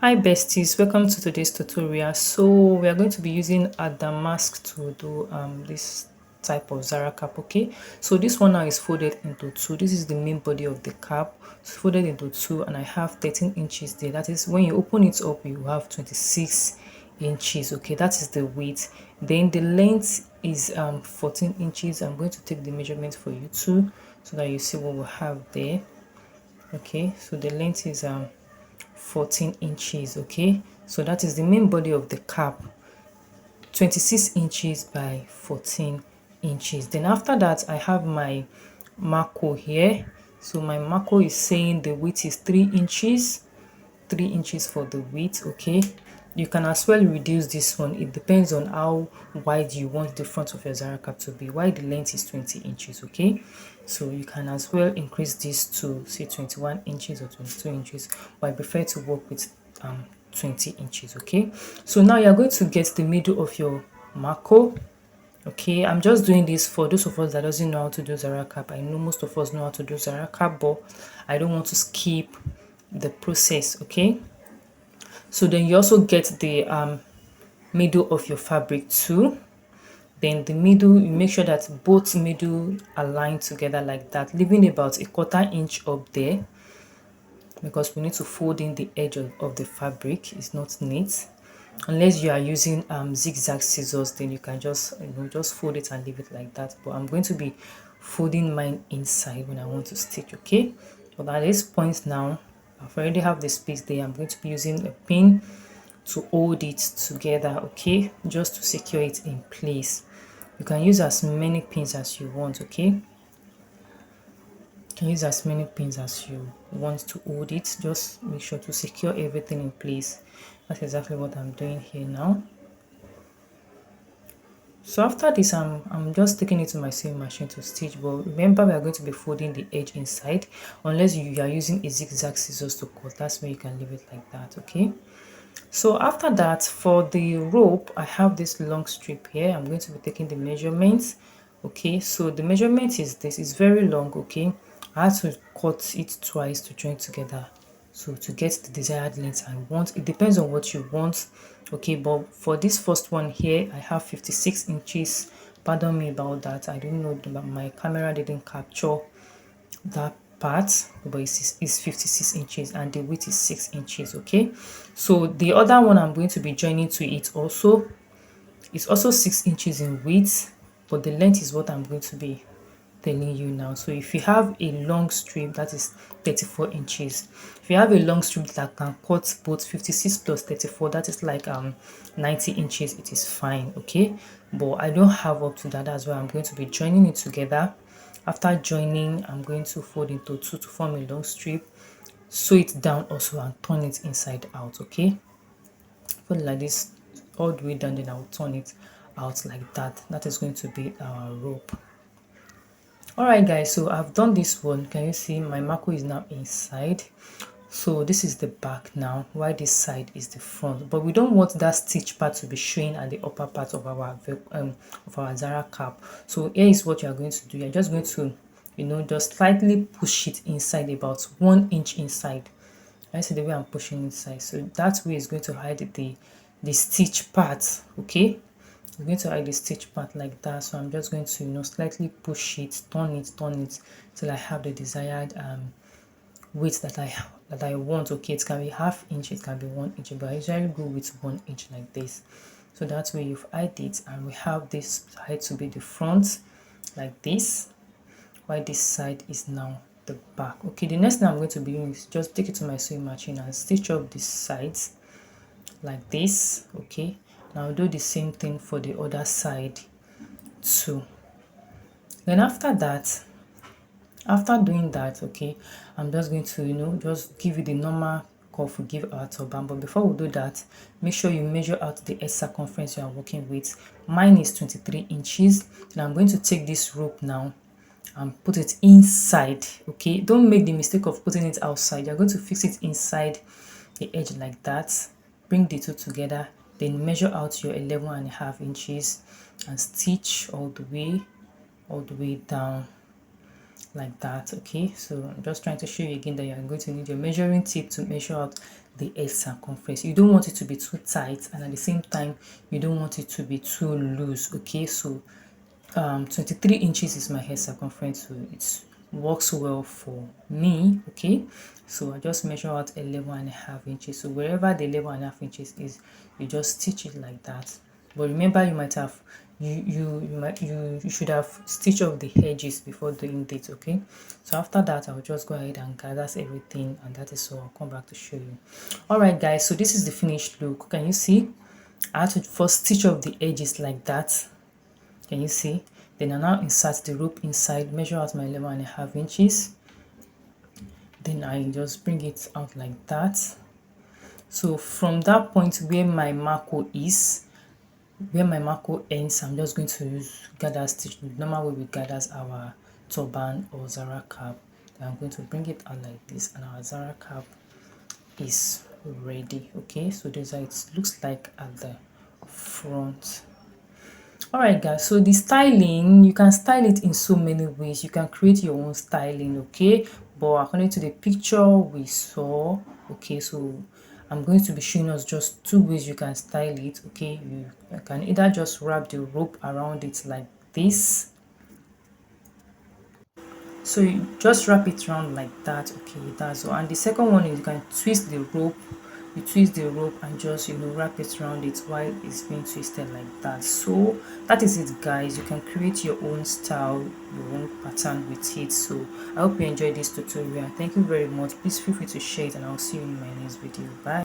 Hi besties, welcome to today's tutorial. So we are going to be using a damask to do this type of Zaracap. Okay, so this one now is folded into two. This is the main body of the cap. It's folded into two and I have 13 inches there. That is, when you open it up you have 26 inches. Okay, that is the width. Then the length is 14 inches. I'm going to take the measurement for you too so that you see what we have there. Okay, so the length is 14 inches. Okay, so that is the main body of the cap, 26 inches by 14 inches. Then after that I have my marco here. So my marco is saying the width is 3 inches, 3 inches for the width. Okay, you can as well reduce this one. It depends on how wide you want the front of your Zaracap to be. Why the length is 20 inches. Okay, so you can as well increase this to say 21 inches or 22 inches, but I prefer to work with 20 inches. Okay, so now you're going to get the middle of your marco. Okay, I'm just doing this for those of us that doesn't know how to do Zaracap. I know most of us know how to do Zaracap, but I don't want to skip the process. Okay, so then you also get the middle of your fabric too. Then the middle, you make sure that both middle align together like that, leaving about a quarter inch up there because we need to fold in the edge of the fabric. It's not neat unless you are using zigzag scissors. Then you can just just fold it and leave it like that, but I'm going to be folding mine inside when I want to stitch. Okay, but at this point now I've already have the space there. I'm going to be using a pin to hold it together. Okay, just to secure it in place. You can use as many pins as you want. Okay, you can use as many pins as you want to hold it. Just make sure to secure everything in place. That's exactly what I'm doing here now. So after this, I'm just taking it to my sewing machine to stitch. But remember, we are going to be folding the edge inside. Unless you are using a zigzag scissors to cut, that's where you can leave it like that. Okay, so after that, for the rope, I have this long strip here. I'm going to be taking the measurements. Okay, so the measurement is this. It's very long. Okay, I had to cut it twice to join together, so to get the desired length I want. It depends on what you want. Okay, but for this first one here I have 56 inches. Pardon me about that. I don't know, my camera didn't capture that part, but it's 56 inches and the width is 6 inches. Okay, so the other one I'm going to be joining to it also, it's also 6 inches in width, but the length is what I'm going to be telling you now. So if you have a long strip that is 34 inches, if you have a long strip that can cut both 56 plus 34, that is like 90 inches, it is fine. Okay, but I don't have up to that. That's why I'm going to be joining it together. After joining, I'm going to fold into two to form a long strip, sew it down also and turn it inside out. Okay, fold like this all the way down, then I'll turn it out like that. That is going to be our rope. All right guys, so I've done this one. Can you see my marco is now inside? So this is the back now, while this side is the front, but we don't want that stitch part to be showing at the upper part of our Zaracap. So here is what you are going to do. You're just going to just slightly push it inside, about 1 inch inside. I see the way I'm pushing inside, so that way is going to hide the stitch part. Okay, I'm going to hide the stitch part like that. So I'm just going to slightly push it, turn it till I have the desired width that I want. Okay, it can be ½ inch, it can be 1 inch, but I usually go with 1 inch like this. So that way you've hide it, and we have this side to be the front like this, while this side is now the back. Okay, the next thing I'm going to be doing is just take it to my sewing machine and stitch up these sides like this. Okay, now I'll do the same thing for the other side too. Then after doing that, okay, I'm just going to just give you the normal curve we give our turban. But before we do that, make sure you measure out the edge circumference you are working with. Mine is 23 inches, and I'm going to take this rope now and put it inside. Okay, don't make the mistake of putting it outside. You're going to fix it inside the edge like that. Bring the two together, then measure out your 11.5 inches and stitch all the way down like that. Okay, so I'm just trying to show you again that you're going to need your measuring tape to measure out the edge circumference. You don't want it to be too tight, and at the same time you don't want it to be too loose. Okay, so 23 inches is my head circumference, so it works well for me. Okay, so I just measure out 11.5 inches. So wherever the 11.5 inches is, you just stitch it like that. But remember, you might have you should have stitched off the edges before doing this. Okay, so after that I'll just go ahead and gather everything, and that is all. I'll come back to show you. All right guys, so this is the finished look. Can you see? I had to first stitch off the edges like that. Can you see? Then I now insert the rope inside, measure out my 11.5 inches. Then I just bring it out like that. So from that point where my marco is, where my marco ends, I'm just going to use gather stitch, the normal way we gather our turban or Zaracap. Then I'm going to bring it out like this, and our Zaracap is ready. Okay, so this is how it looks like at the front. Alright guys, so the styling, you can style it in so many ways. You can create your own styling, okay? But according to the picture we saw, okay, so I'm going to be showing us just two ways you can style it. Okay, you can either just wrap the rope around it like this. So you just wrap it around like that. Okay, that's all. And the second one is you can twist the rope. You twist the rope and just, you know, wrap it around it while it's being twisted like that. So that is it guys. You can create your own style, your own pattern with it. So I hope you enjoyed this tutorial. Thank you very much. Please feel free to share it, and I'll see you in my next video. Bye.